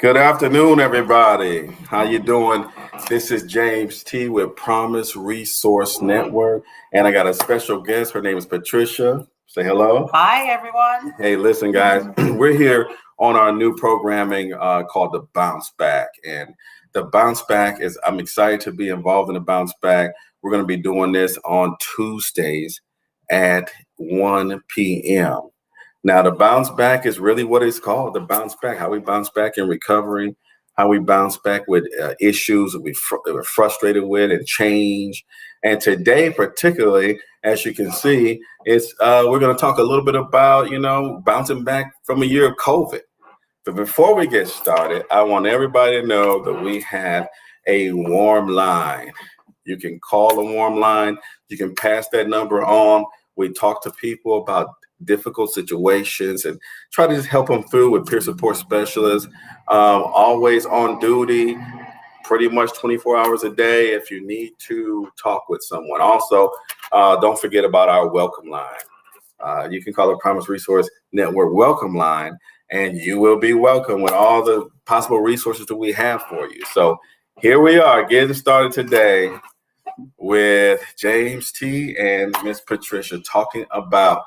Good afternoon, everybody. How you doing? This is James T. with Promise Resource Network, and I got a special guest. Her name is Patricia. Say hello. Hi, everyone. Hey, listen, guys. We're here on our new programming called the Bounce Back, and the Bounce Back is. I'm excited to be involved in the Bounce Back. We're going to be doing this on Tuesdays at 1 p.m. Now, the bounce back is really what it's called, the bounce back, how we bounce back in recovery, how we bounce back with issues that we're frustrated with and change. And today, particularly, as you can see, it's we're going to talk a little bit about, bouncing back from a year of COVID. But before we get started, I want everybody to know that we have a warm line. You can call a warm line. You can pass that number on. We talk to people about difficult situations and try to just help them through with peer support specialists, always on duty, pretty much 24 hours a day if you need to talk with someone. Also, don't forget about our welcome line. You can call it Promise Resource Network welcome line, and you will be welcome with all the possible resources that we have for you. So here we are getting started today with James T. and Miss Patricia talking about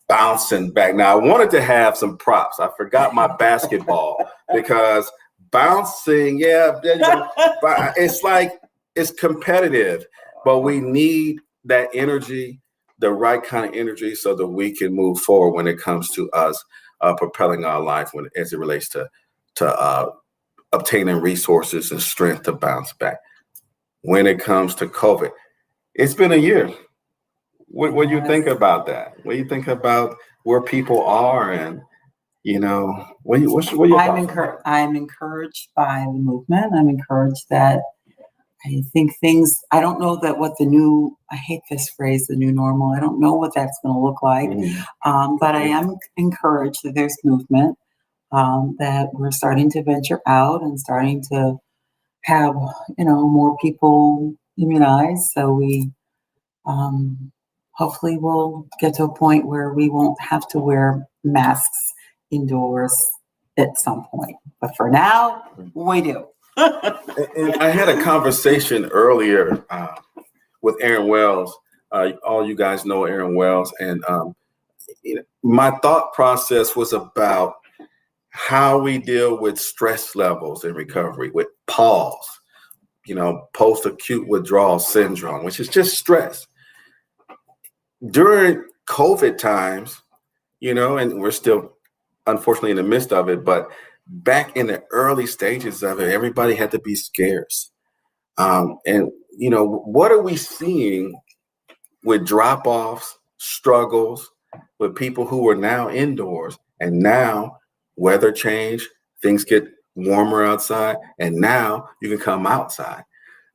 bouncing back. Now, I wanted to have some props. I forgot my basketball because bouncing, it's like it's competitive, but we need that energy, the right kind of energy, so that we can move forward when it comes to us propelling our life as it relates to obtaining resources and strength to bounce back. When it comes to COVID, it's been a year. What do you think about that? What do you think about where people are, and what your thoughts? I'm encouraged by the movement. I'm encouraged that I think things. I don't know that what I hate this phrase, the new normal. I don't know what that's going to look like, but I am encouraged that there's movement, that we're starting to venture out and starting to have more people immunized. So we. Hopefully we'll get to a point where we won't have to wear masks indoors at some point. But for now, we do. And I had a conversation earlier with Aaron Wells. All you guys know Aaron Wells. And my thought process was about how we deal with stress levels in recovery, with PAWS, post-acute withdrawal syndrome, which is just stress. During COVID times, and we're still unfortunately in the midst of it, but back in the early stages of it, everybody had to be scarce. And what are we seeing with drop-offs, struggles, with people who are now indoors, and now weather change, things get warmer outside, and now you can come outside.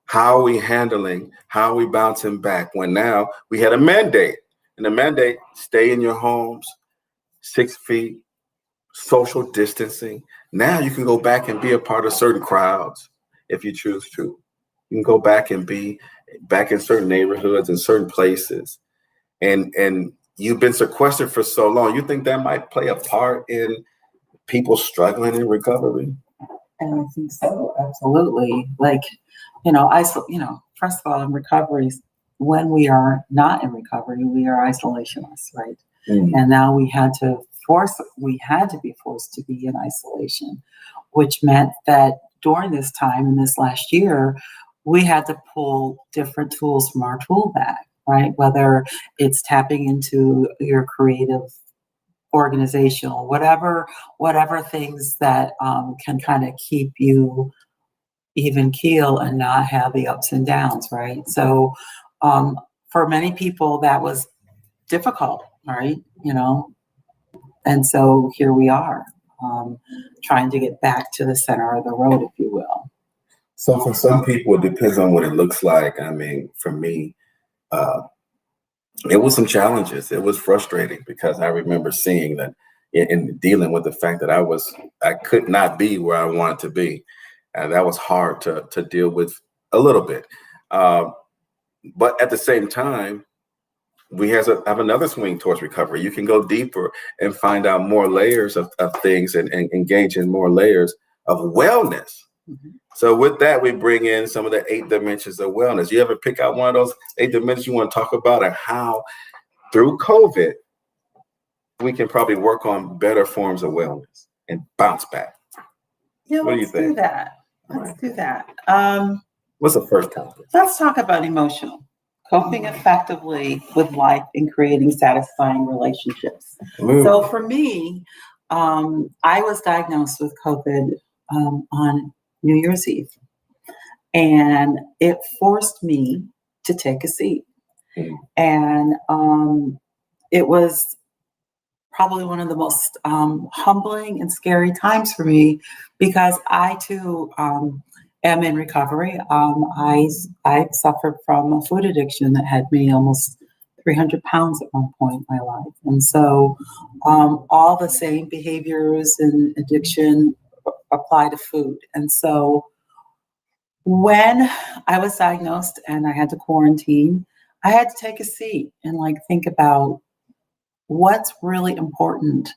How are we handling, how are we bouncing back when now we had a mandate, and the mandate, stay in your homes, 6 feet, social distancing. Now you can go back and be a part of certain crowds if you choose to. You can go back and be back in certain neighborhoods and certain places. And you've been sequestered for so long. You think that might play a part in people struggling in recovery? And I think so, absolutely. First of all, in recovery, when we are not in recovery, we are isolationists, right? Mm-hmm. And now we had to be forced to be in isolation, which meant that during this time, in this last year, we had to pull different tools from our tool bag, right? Whether it's tapping into your creative organizational, whatever things that can kind of keep you even keel and not have the ups and downs, right? So for many people that was difficult, right? And so here we are, trying to get back to the center of the road, if you will. So for some people, it depends on what it looks like. I mean, for me, it was some challenges. It was frustrating because I remember seeing that in dealing with the fact that I could not be where I wanted to be. And that was hard to deal with a little bit. But at the same time, we have another swing towards recovery. You can go deeper and find out more layers of things and engage in more layers of wellness. Mm-hmm. So with that, we bring in some of the 8 dimensions of wellness. You ever pick out one of those 8 dimensions you want to talk about, and how through COVID, we can probably work on better forms of wellness and bounce back? Yeah, What do you let's think? do that. Let's do that. What's the first topic? Let's talk about emotional. Coping effectively with life and creating satisfying relationships. So for me, I was diagnosed with COVID on New Year's Eve, and it forced me to take a seat. And it was probably one of the most humbling and scary times for me, because I too am in recovery. I suffered from a food addiction that had me almost 300 pounds at one point in my life. And so all the same behaviors and addiction apply to food. And so when I was diagnosed and I had to quarantine, I had to take a seat and think about what's really important.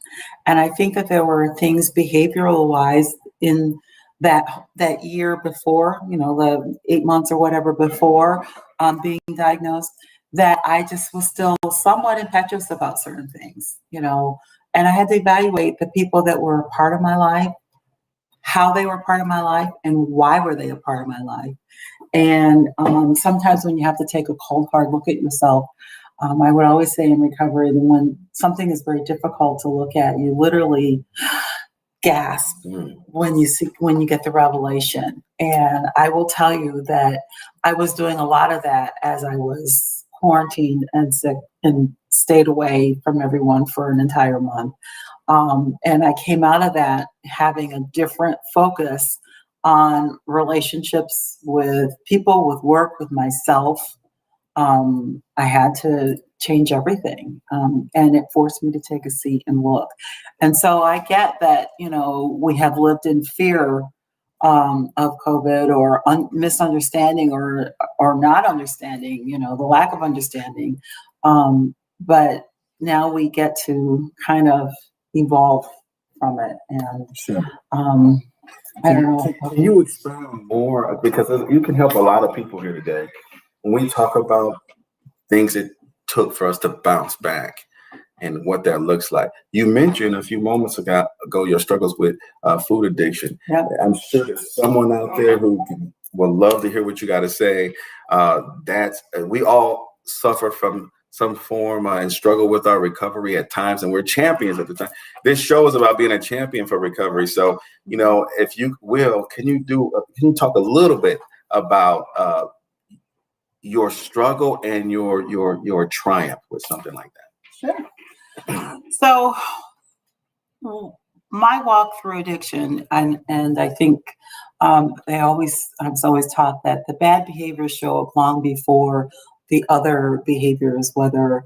And I think that there were things behavioral wise in that year before, the 8 months or whatever before being diagnosed, that I just was still somewhat impetuous about certain things, and I had to evaluate the people that were a part of my life, how they were part of my life, and why were they a part of my life. And sometimes when you have to take a cold, hard look at yourself, I would always say in recovery that when something is very difficult to look at, you literally gasp when you get the revelation. And I will tell you that I was doing a lot of that as I was quarantined and sick and stayed away from everyone for an entire month. And I came out of that having a different focus on relationships with people, with work, with myself. I had to change everything. And it forced me to take a seat and look. And so I get that, we have lived in fear of COVID or misunderstanding or not understanding, the lack of understanding. But now we get to kind of evolve from it. And I don't know. Can you expound more? Because you can help a lot of people here today. When we talk about things it took for us to bounce back and what that looks like. You mentioned a few moments ago your struggles with food addiction. Yep. I'm sure there's someone out there who would love to hear what you got to say. We all suffer from some form and struggle with our recovery at times, and we're champions at the time. This show is about being a champion for recovery. So, if you will, can you talk a little bit about your struggle and your triumph with something like that? Sure. So my walk through addiction, and I think I was always taught that the bad behaviors show up long before the other behaviors, whether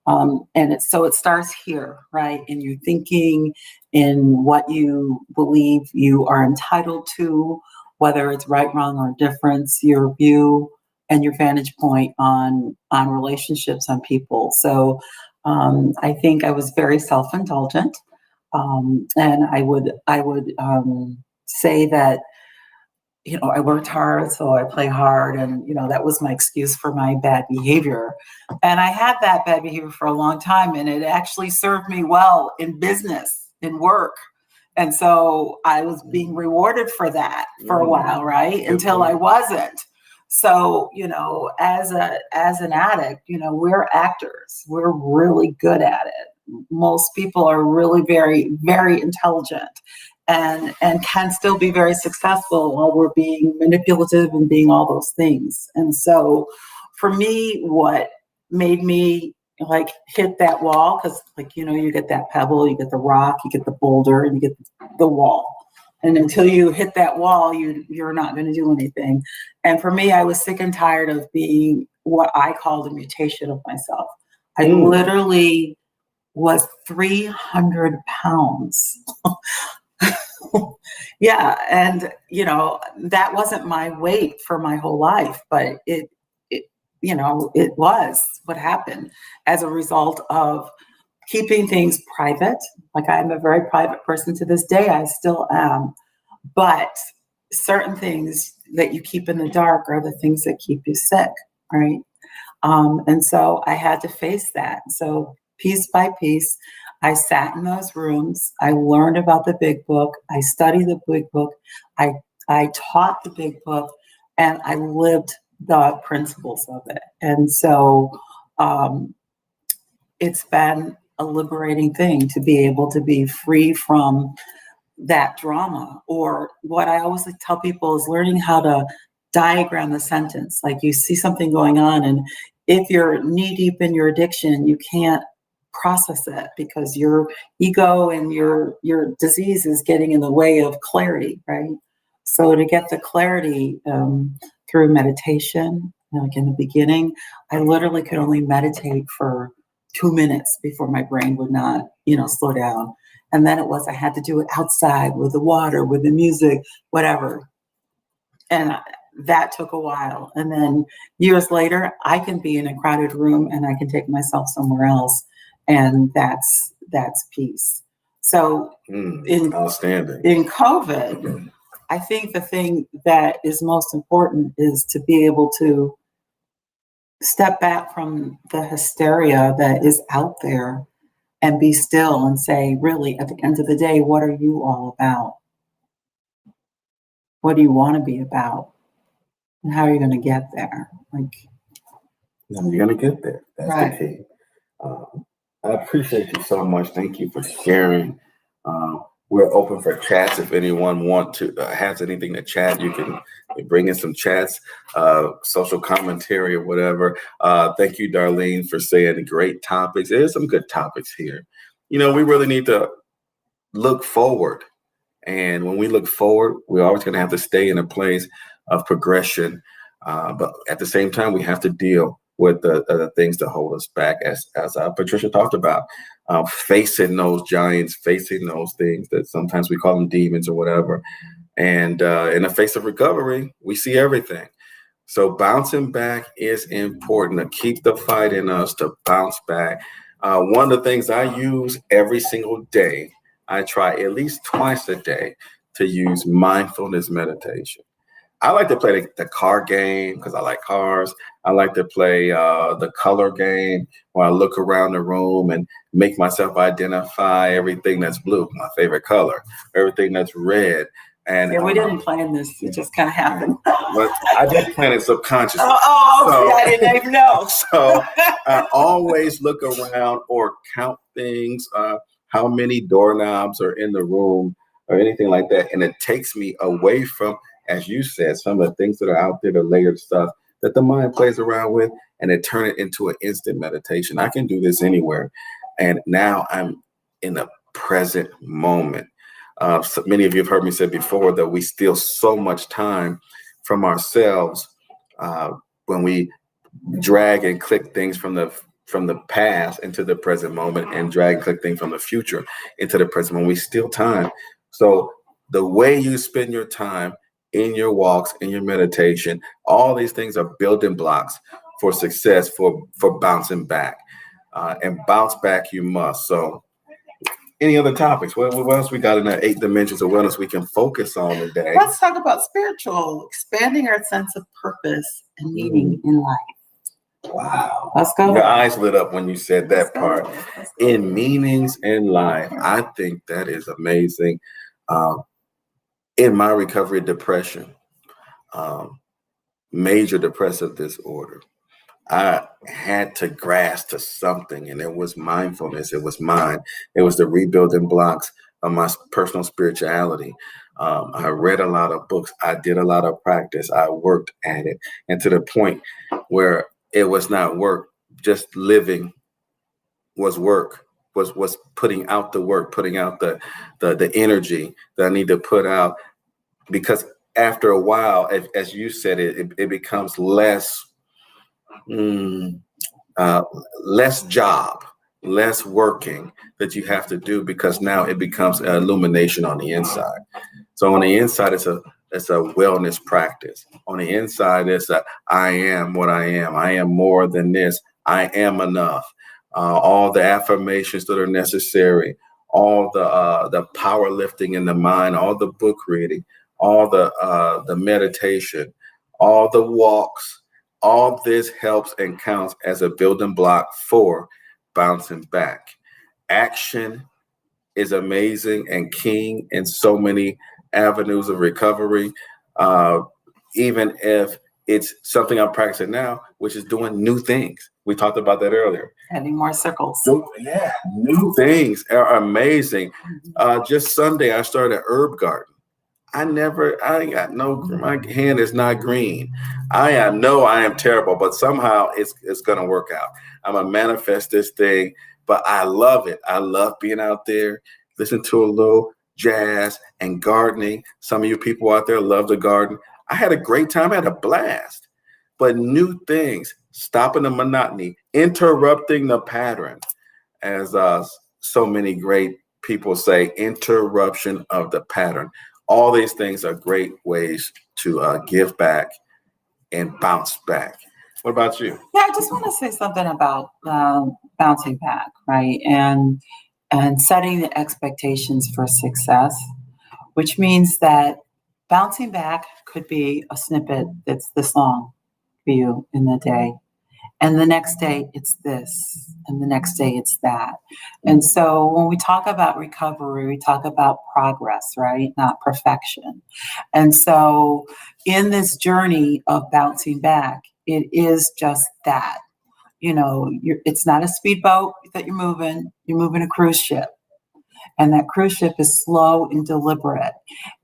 so it starts here, right? In your thinking, in what you believe you are entitled to, whether it's right, wrong, or difference, your view and your vantage point on relationships, on people. So I think I was very self-indulgent, and I would say that I worked hard, so I play hard, and that was my excuse for my bad behavior. And I had that bad behavior for a long time, and it actually served me well in business, in work. And so I was being rewarded for that for a while, right? Until I wasn't. So, as an addict, we're actors. We're really good at it. Most people are really very, very intelligent and can still be very successful while we're being manipulative and being all those things. And so for me, what made me hit that wall, because you get that pebble, you get the rock, you get the boulder, and you get the wall. And until you hit that wall, you're not going to do anything. And for me, I was sick and tired of being what I called a mutation of myself. I literally was 300 pounds. Yeah. And, that wasn't my weight for my whole life, but it was what happened as a result of keeping things private. I'm a very private person to this day. I still am. But certain things that you keep in the dark are the things that keep you sick, right? And so I had to face that. So piece by piece, I sat in those rooms. I learned about the big book. I studied the big book. I I taught the big book, and I lived the principles of it. And so um, it's been a liberating thing to be able to be free from that drama. Or what I always like to tell people is learning how to diagram the sentence. Like you see something going on, and if you're knee deep in your addiction, you can't process it because your ego and your disease is getting in the way of clarity, right? So to get the clarity through meditation, like in the beginning, I literally could only meditate for 2 minutes before my brain would not, slow down. And then it was I had to do it outside with the water, with the music, whatever. And that took a while. And then years later, I can be in a crowded room and I can take myself somewhere else, and that's peace. So Outstanding. in COVID, I think the thing that is most important is to be able to step back from the hysteria that is out there and be still and say, really, at the end of the day, what are you all about? What do you want to be about? And how are you going to get there? You're going to get there. That's right. the key. I appreciate you so much. Thank you for sharing. We're open for chats. If anyone has anything to chat, you can bring in some chats, social commentary or whatever. Thank you, Darlene, for saying great topics. There's some good topics here. We really need to look forward. And when we look forward, we're always going to have to stay in a place of progression. But at the same time, we have to deal with the things that hold us back, as Patricia talked about, facing those giants, facing those things that sometimes we call them demons or whatever. And in the face of recovery, we see everything. So bouncing back is important, to keep the fight in us, to bounce back. One of the things I use every single day, I try at least twice a day to use mindfulness meditation. I like to play the car game because I like cars. I like to play the color game where I look around the room and make myself identify everything that's blue, my favorite color, everything that's red. And we didn't plan this; it just kind of happened. But I did plan it subconsciously. I didn't even know. So I always look around or count things, how many doorknobs are in the room or anything like that, and it takes me away from, as you said, some of the things that are out there, the layered stuff that the mind plays around with, and it turn it into an instant meditation. I can do this anywhere. And now I'm in the present moment. So many of you have heard me say before that we steal so much time from ourselves when we drag and click things from the past into the present moment, and drag and click things from the future into the present moment. We steal time. So the way you spend your time in your walks, in your meditation, all these things are building blocks for success, for bouncing back. And bounce back you must. So any other topics? What else we got in the 8 dimensions of wellness we can focus on today? Let's talk about spiritual, expanding our sense of purpose and meaning in life. Wow. Let's go. Your eyes lit up when you said that part. In meanings in life. I think that is amazing. In my recovery, depression, major depressive disorder, I had to grasp to something, and it was mindfulness. It was mine. It was the rebuilding blocks of my personal spirituality. I read a lot of books. I did a lot of practice. I worked at it, and to the point where it was not work. Just living was work. Was putting out the work, putting out the energy that I need to put out, because after a while, as you said, it becomes less. Less job, less working that you have to do, because now it becomes an illumination on the inside. So on the inside, it's a wellness practice. On the inside, it's I am what I am. I am more than this. I am enough. All the affirmations that are necessary, all the powerlifting in the mind, all the book reading, all the meditation, all the walks, all this helps and counts as a building block for bouncing back. Action is amazing and king in so many avenues of recovery. Even if it's something I'm practicing now, which is doing new things. We talked about that earlier. Adding more circles. So, yeah, new things are amazing. Just Sunday, I started an herb garden. I ain't got no, my hand is not green. I am terrible, but somehow it's going to work out. I'm going to manifest this thing, but I love it. I love being out there, listen to a little jazz and gardening. Some of you people out there love to garden. I had a great time. I had a blast, but new things, stopping the monotony, interrupting the pattern, as so many great people say, interruption of the pattern. All these things are great ways to give back and bounce back. What about you? Yeah, I just want to say something about bouncing back, right? And setting the expectations for success, which means that bouncing back could be a snippet that's this long for you in the day. And the next day it's this, and the next day it's that. And so when we talk about recovery, we talk about progress, right? Not perfection. And so in this journey of bouncing back, it is just that. It's not a speedboat that you're moving a cruise ship. And that cruise ship is slow and deliberate.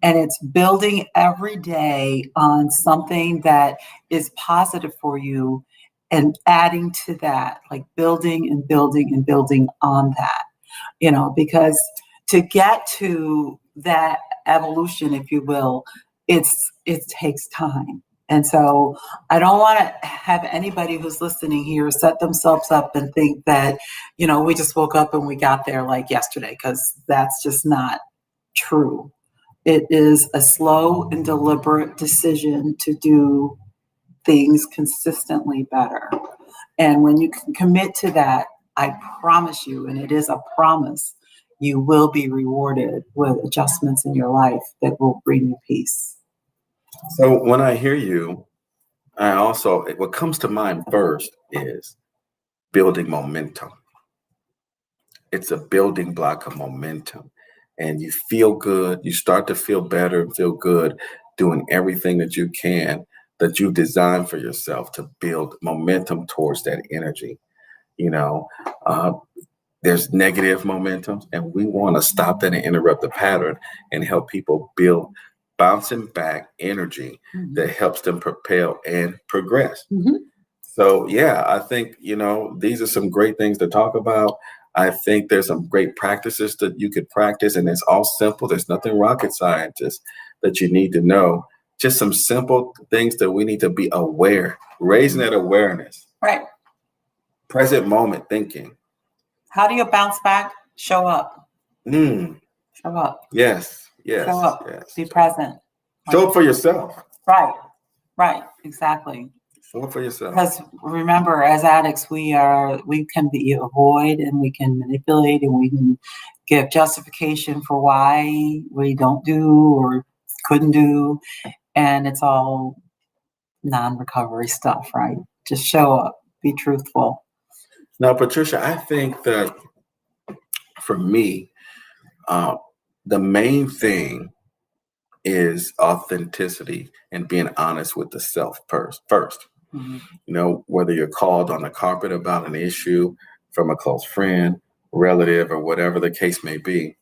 And it's building every day on something that is positive for you and adding to that, like building and building and building on that, because to get to that evolution, if you will, it takes time. And so I don't want to have anybody who's listening here set themselves up and think that, we just woke up and we got there like yesterday, because that's just not true. It is a slow and deliberate decision to do things consistently better. And when you can commit to that, I promise you, and it is a promise, you will be rewarded with adjustments in your life that will bring you peace. So when I hear you, what comes to mind first is building momentum. It's a building block of momentum. And you feel good. You start to feel better and feel good doing everything that you can, that you've designed for yourself to build momentum towards that energy. There's negative momentum, and we want to stop that and interrupt the pattern and help people build bouncing back energy that helps them propel and progress. So, yeah, I think, these are some great things to talk about. I think there's some great practices that you could practice, and it's all simple. There's nothing rocket scientist that you need to know. Just some simple things that we need to be aware, raising that awareness. Right. Present moment thinking. How do you bounce back? Show up. Show up. Yes. Show up. Yes. Be present. Show up for yourself. Right. Exactly. Show up for yourself. Because remember, as addicts, we can avoid, and we can manipulate, and we can give justification for why we don't do or couldn't do. And it's all non-recovery stuff, right? Just show up, be truthful. Now, Patricia, I think that for me, the main thing is authenticity and being honest with the self first. Whether you're called on the carpet about an issue from a close friend, relative, or whatever the case may be.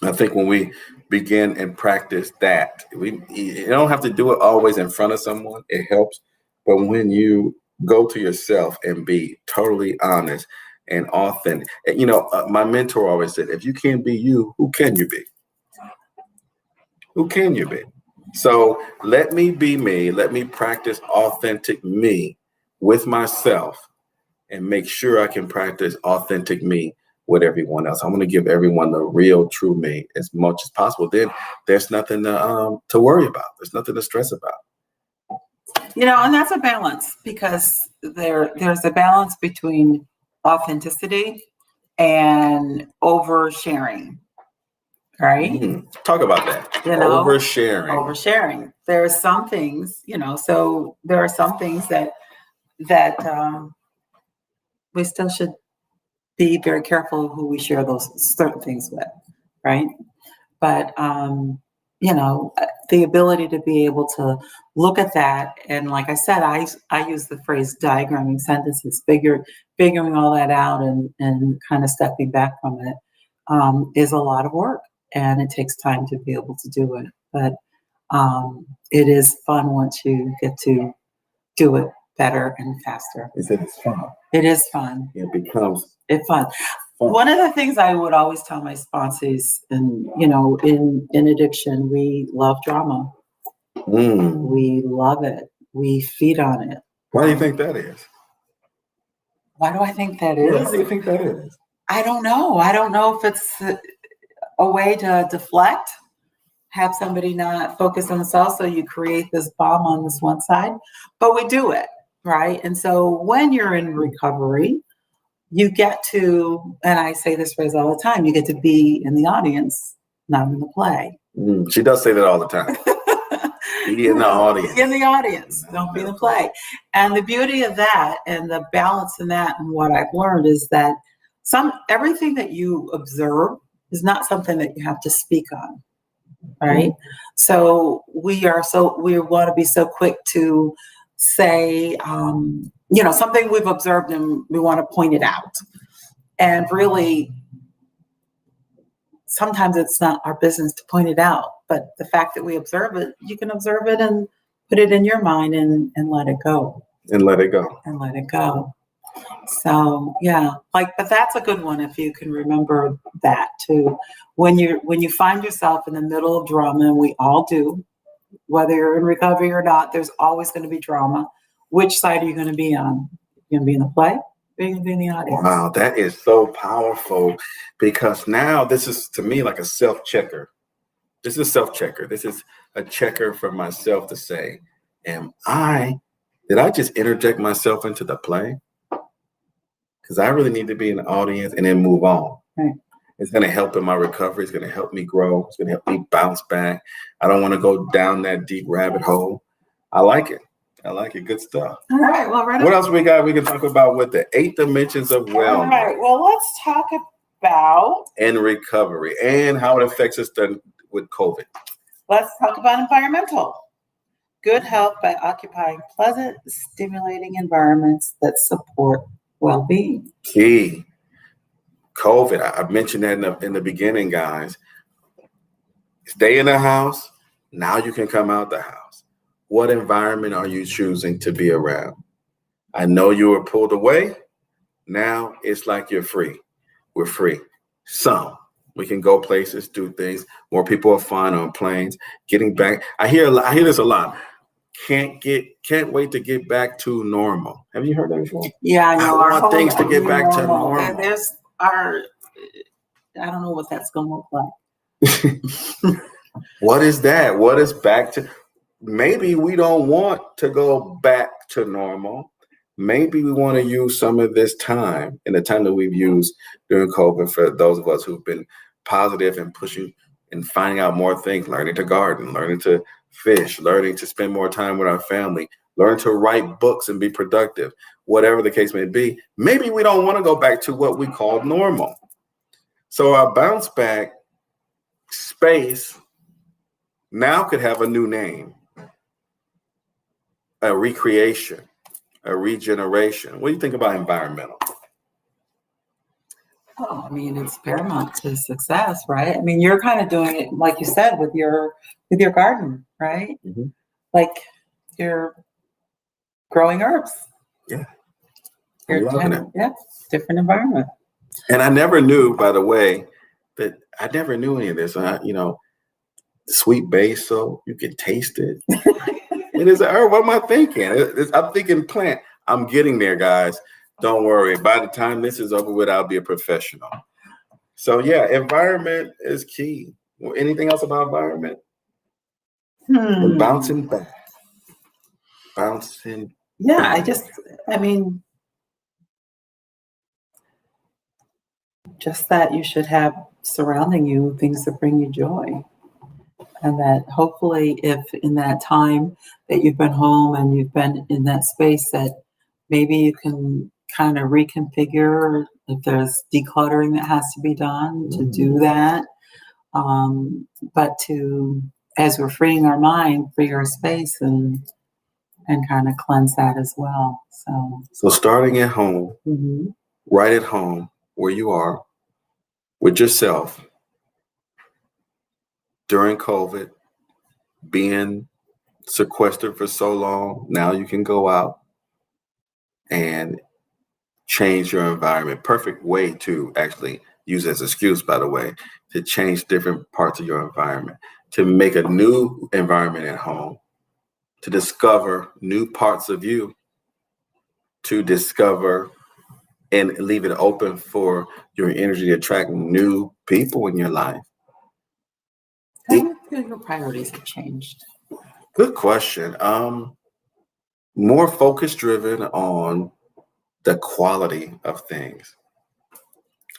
I think when we begin and practice that, you don't have to do it always in front of someone. It helps. But when you go to yourself and be totally honest and authentic, my mentor always said, if you can't be you, who can you be? Who can you be? So let me be me. Let me practice authentic me with myself and make sure I can practice authentic me with everyone else. I'm going to give everyone the real, true me as much as possible. Then there's nothing to worry about. There's nothing to stress about. And that's a balance, because there's a balance between authenticity and oversharing, right? Talk about that. You know, oversharing. There are some things, so there are some things that we still should be very careful who we share those certain things with, right? But the ability to be able to look at that, and like I said, I use the phrase diagramming sentences, figuring all that out, and kind of stepping back from it is a lot of work, and it takes time to be able to do it. But it is fun once you get to do it better and faster. You said it's fun. It is fun. It becomes fun. One of the things I would always tell my sponsors, and in addiction, we love drama. We love it. We feed on it. Why do you think that is? Why do I think that is? Why do you think that is? I don't know. I don't know if it's a way to deflect, have somebody not focus on themselves, so you create this bomb on this one side, but we do it, right? And so when you're in recovery, you get to, and I say this phrase all the time, you get to be in the audience, not in the play. She does say that all the time. Be in the audience. In the audience, don't be in the play. And the beauty of that and the balance in that, and what I've learned is that everything that you observe is not something that you have to speak on, right? So we want to be so quick to say, something we've observed and we want to point it out. And really, sometimes it's not our business to point it out, but the fact that we observe it, you can observe it and put it in your mind and let it go. And let it go. And let it go. So yeah, but that's a good one if you can remember that too. When you find yourself in the middle of drama, and we all do, whether you're in recovery or not, there's always going to be drama. Which side are you going to be on? You're going to be in the play, or you're going to be in the audience? Wow, that is so powerful, because now this is, to me, like a self-checker. This is a self-checker. This is a checker for myself to say, did I just interject myself into the play? Because I really need to be in the audience and then move on. Right. It's going to help in my recovery. It's going to help me grow. It's going to help me bounce back. I don't want to go down that deep rabbit hole. I like it. Good stuff. All right. Well, what else we got? We can talk about with the 8 dimensions of wellness. All right. Well, let's talk about and recovery and how it affects us with COVID. Let's talk about environmental. Good health by occupying pleasant, stimulating environments that support well-being. Key. COVID. I mentioned that in the beginning, guys. Stay in the house. Now you can come out the house. What environment are you choosing to be around? I know you were pulled away. Now it's like you're free. We're free. We can go places, do things. More people are flying on planes. Getting back. I hear this a lot. Can't wait to get back to normal. Have you heard that before? Yeah, I know. I want things to get back to normal. I don't know what that's going to look like. What is that? What is back to? Maybe we don't want to go back to normal. Maybe we want to use some of this time, and the time that we've used during COVID, for those of us who've been positive and pushing and finding out more things, learning to garden, learning to fish, learning to spend more time with our family, learn to write books and be productive, whatever the case may be. Maybe we don't want to go back to what we called normal. So our bounce back space now could have a new name, a recreation, a regeneration. What do you think about environmental? Oh, I mean, it's paramount to success, right? I mean, you're kind of doing it, like you said, with your garden, right? Mm-hmm. Like you're growing herbs. Yeah. You're loving it. Yeah, different environment. And I never knew, by the way, that I never knew any of this. Sweet basil, you can taste it. It is a herb. What am I thinking? I'm thinking plant. I'm getting there, guys. Don't worry. By the time this is over with, I'll be a professional. So yeah, environment is key. Anything else about environment? Bouncing back. Yeah, Just that you should have surrounding you things that bring you joy. And that hopefully, if in that time that you've been home and you've been in that space, that maybe you can kind of reconfigure if there's decluttering that has to be done to do that. But to, as we're freeing our mind, free our space and kind of cleanse that as well. So starting at home, right at home where you are with yourself during COVID, being sequestered for so long, now you can go out and change your environment. Perfect way to actually use as an excuse, by the way, to change different parts of your environment, to make a new environment at home, to discover new parts of you, to discover and leave it open for your energy to attract new people in your life. How do you feel your priorities have changed? Good question. More focus driven on the quality of things.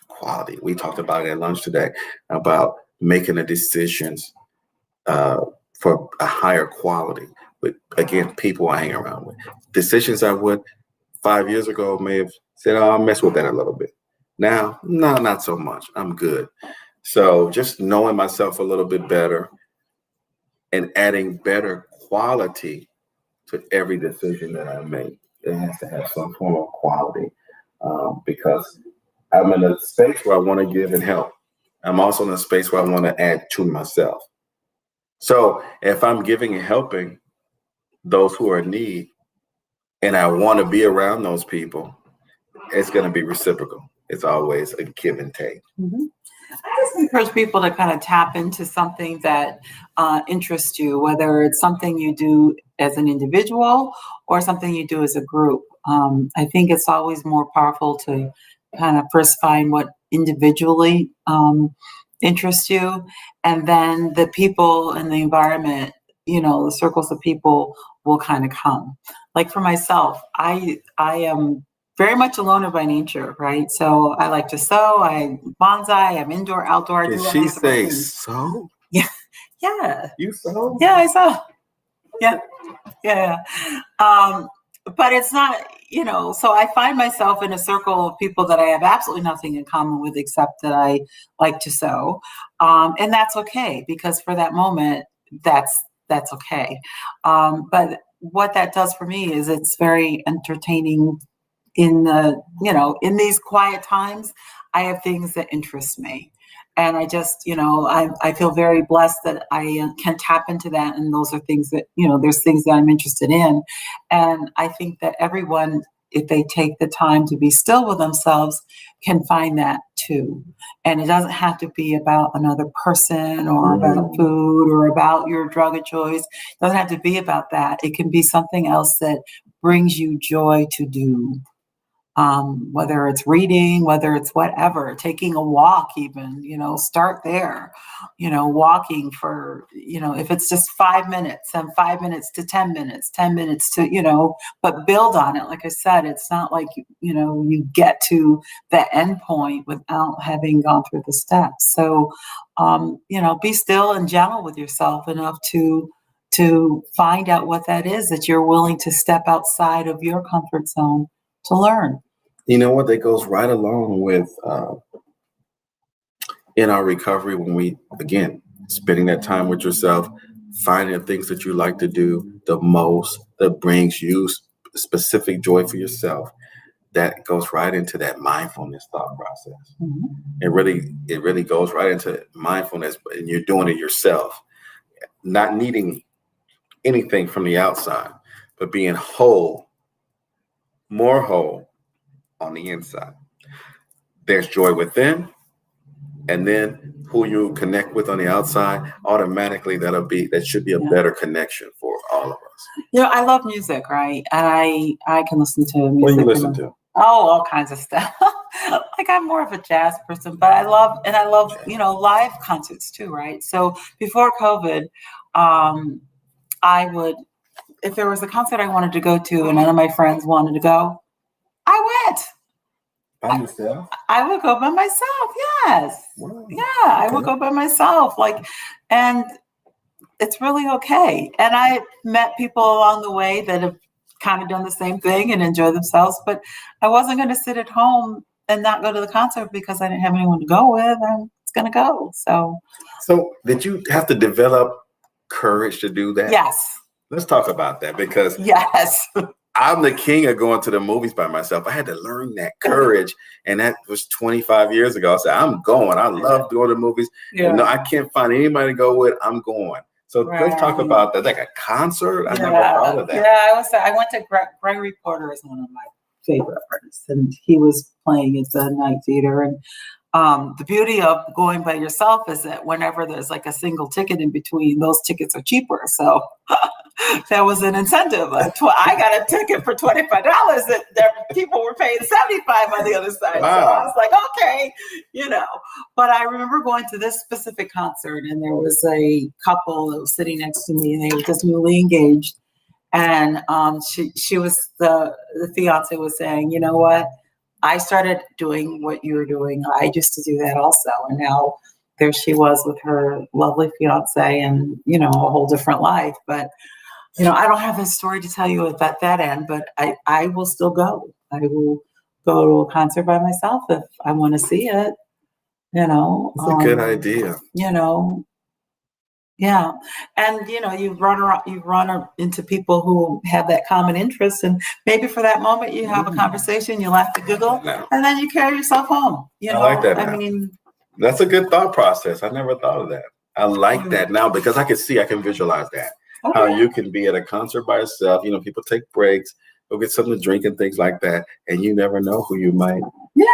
Quality. We talked about it at lunch today about making the decisions for a higher quality. But again, people I hang around with. Decisions I would 5 years ago may have said, oh, I'll mess with that a little bit. Now, no, not so much. I'm good. So just knowing myself a little bit better and adding better quality to every decision that I make. It has to have some form of quality because I'm in a space where I want to give and help. I'm also in a space where I want to add to myself. So if I'm giving and helping those who are in need and I want to be around those people, it's going to be reciprocal. It's always a give and take. I just encourage people to kind of tap into something that interests you, whether it's something you do as an individual or something you do as a group. I think it's always more powerful to kind of first find what individually interests you, and then the people and the environment, the circles of people will kind of come. Like for myself, I am very much a loner by nature, right? So I like to sew, I bonsai, I'm indoor, outdoor. Did she say sew? Yeah. Yeah. You sew? Yeah, I sew. Yeah. Yeah. But it's not, so I find myself in a circle of people that I have absolutely nothing in common with except that I like to sew. And that's okay, because for that moment, that's okay. But what that does for me is it's very entertaining in these quiet times. I have things that interest me. And I just, I feel very blessed that I can tap into that. And those are things that, there's things that I'm interested in. And I think that everyone, if they take the time to be still with themselves, can find that too. And it doesn't have to be about another person or about food or about your drug of choice. It doesn't have to be about that. It can be something else that brings you joy to do. Whether it's reading, whether it's whatever, taking a walk, even, start there, walking for, if it's just 5 minutes and 5 minutes to 10 minutes, 10 minutes to, but build on it. Like I said, it's not like, you get to the end point without having gone through the steps. So, be still and gentle with yourself enough to find out what that is that you're willing to step outside of your comfort zone to learn. You know what? That goes right along with in our recovery when we, again, spending that time with yourself, finding the things that you like to do the most that brings you specific joy for yourself. That goes right into that mindfulness thought process. It really goes right into mindfulness, and you're doing it yourself, not needing anything from the outside, but being whole, more whole on the inside. There's joy within, and then who you connect with on the outside, automatically that should be a better connection for all of us. I love music, right? And I can listen to music. What do you listen to? Oh, all kinds of stuff. Like I'm more of a jazz person, but I love live concerts too, right? So before COVID, I would, if there was a concert I wanted to go to and none of my friends wanted to go, I went. By yourself? I would go by myself. Yes. Wow. Yeah, I would go by myself. And it's really okay. And I met people along the way that have kind of done the same thing and enjoy themselves. But I wasn't going to sit at home and not go to the concert because I didn't have anyone to go with. I was going to go. So did you have to develop courage to do that? Yes. Let's talk about that, because Yes. I'm the king of going to the movies by myself. I had to learn that courage, and that was 25 years ago. I said, I'm going. I love going to movies. Yeah. And no, I can't find anybody to go with. I'm going. So let's talk about that, like a concert. I never thought of that. Yeah, I went to Gregory Porter is one of my favorite artists, and he was playing at the Night Theater. And the beauty of going by yourself is that whenever there's like a single ticket in between, those tickets are cheaper. So that was an incentive. I got a ticket for $25 that people were paying $75 on the other side. Wow. So I was like, okay, But I remember going to this specific concert, and there was a couple that was sitting next to me, and they were just newly engaged. And she was the fiance was saying, you know what? I started doing what you were doing. I used to do that also. And now there she was with her lovely fiance and, a whole different life. But, I don't have a story to tell you about that end, but I will still go. I will go to a concert by myself if I want to see it, It's a good idea. Yeah. And, you run into people who have that common interest, and maybe for that moment you have a conversation, you laugh, you giggle, and then you carry yourself home. I like that. I mean, that's a good thought process. I never thought of that. I like that now because I can visualize that. Okay. How you can be at a concert by yourself. People take breaks, go get something to drink and things like that. And you never know who you might. Yeah,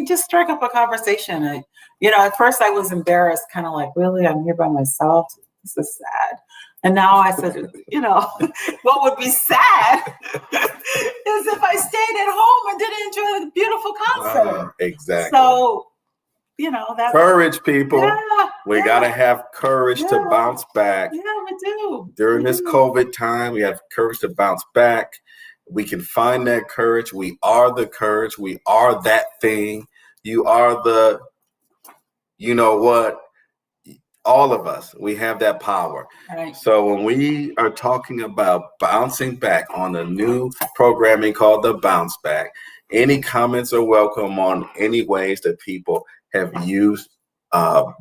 just strike up a conversation. At first I was embarrassed, kind of like, really, I'm here by myself. This is sad. And now I said, what would be sad is if I stayed at home and didn't enjoy the beautiful concert. Exactly. So, that's courage, people. Yeah, we got to have courage to bounce back. Yeah, we do. During this COVID time, we have courage to bounce back. We can find that courage. We are the courage. We are that thing. You are the, what? All of us, we have that power. Right. So when we are talking about bouncing back on a new programming called the Bounce Back, any comments are welcome on any ways that people have used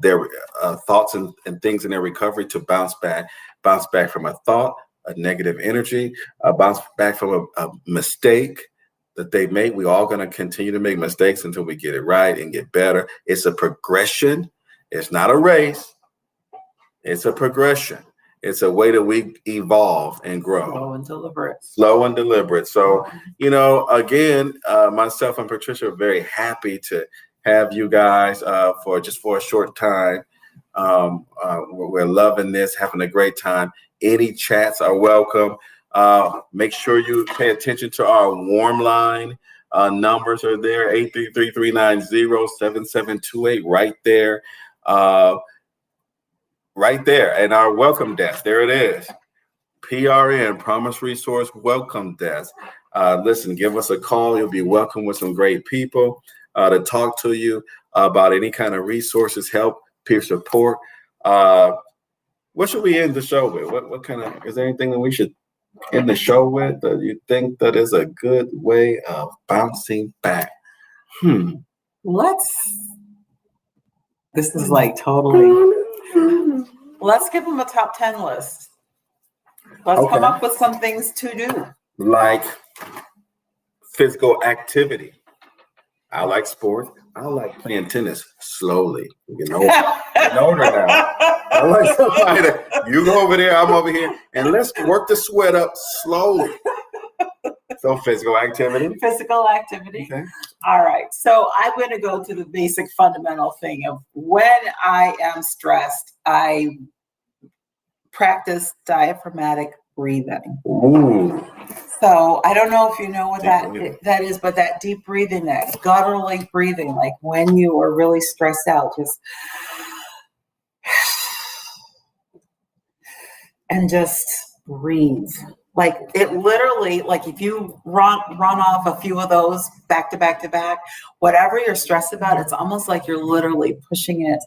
their thoughts and things in their recovery to bounce back from a thought, a negative energy, bounce back from a mistake that they made. We're all going to continue to make mistakes until we get it right and get better. It's a progression. It's not a race. It's a progression. It's a way that we evolve and grow. Slow and deliberate. Slow and deliberate. So, again, myself and Patricia are very happy to have you guys for a short time. We're loving this, having a great time. Any chats are welcome. Make sure you pay attention to our warm line. Numbers are there, 833-390-7728, right there. Right there, and our welcome desk. There it is. PRN, Promise Resource Welcome Desk. Listen, give us a call. You'll be welcome with some great people to talk to you about any kind of resources, help, peer support. What should we end the show with? What kind of, is there anything that we should end the show with that you think that is a good way of bouncing back? This is like totally. Let's give them a top 10 list. Let's come up with some things to do. Like physical activity. I like sport. I like playing tennis slowly. Getting older now. I like somebody that you go over there, I'm over here, and let's work the sweat up slowly. So physical activity. Physical activity. Okay. All right. So I'm going to go to the basic fundamental thing of when I am stressed, I practice diaphragmatic breathing. Ooh. So I don't know if you know what that is, but that deep breathing, that gutturally breathing, like when you are really stressed out, just breathe. Like it literally, like if you run off a few of those back to back to back, whatever you're stressed about, it's almost like you're literally pushing it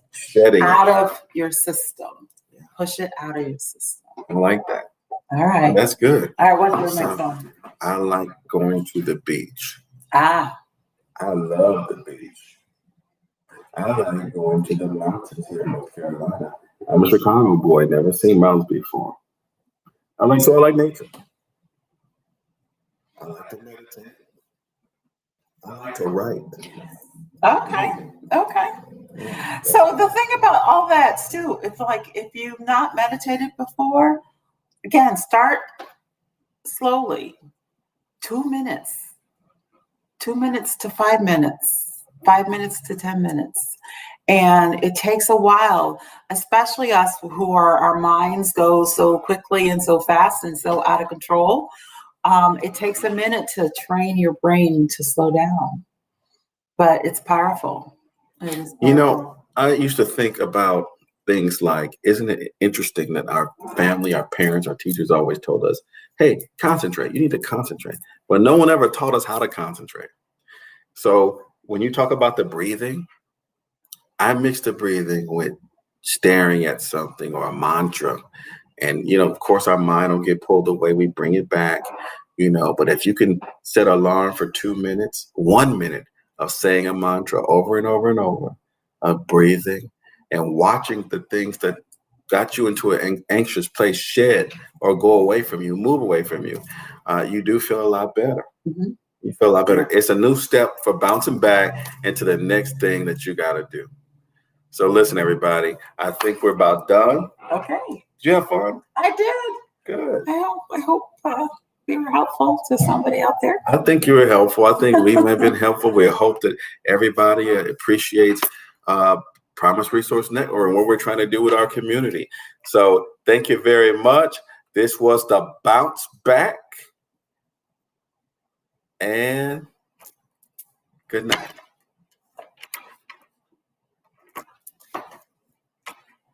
out of your system. Push it out of your system. I like that. All right. That's good. All right, what's your next one? I like going to the beach. I love the beach. I like going to the mountains here in North Carolina. I'm a Chicago boy, never seen mountains before. I like nature. I like to meditate. I like to write. Okay. So the thing about all that too, it's like if you've not meditated before, again, start slowly. 2 minutes. 2 minutes to 5 minutes. 5 minutes to 10 minutes. And it takes a while, especially us who our minds go so quickly and so fast and so out of control. It takes a minute to train your brain to slow down, but it's powerful. You know, I used to think about things like, isn't it interesting that our family, our parents, our teachers always told us, hey, concentrate. You need to concentrate. But no one ever taught us how to concentrate. So when you talk about the breathing, I mix the breathing with staring at something or a mantra. And, of course, our mind will get pulled away. We bring it back, but if you can set an alarm for 2 minutes, 1 minute of saying a mantra over and over and over, of breathing and watching the things that got you into an anxious place shed or go away from you, move away from you, you do feel a lot better. Mm-hmm. You feel a lot better. It's a new step for bouncing back into the next thing that you got to do. So listen, everybody, I think we're about done. Okay. Did you have fun? I did. Good. I hope we were helpful to somebody out there. I think you were helpful. I think we may have been helpful. We hope that everybody appreciates Promise Resource Network and what we're trying to do with our community. So thank you very much. This was the Bounce Back. And good night.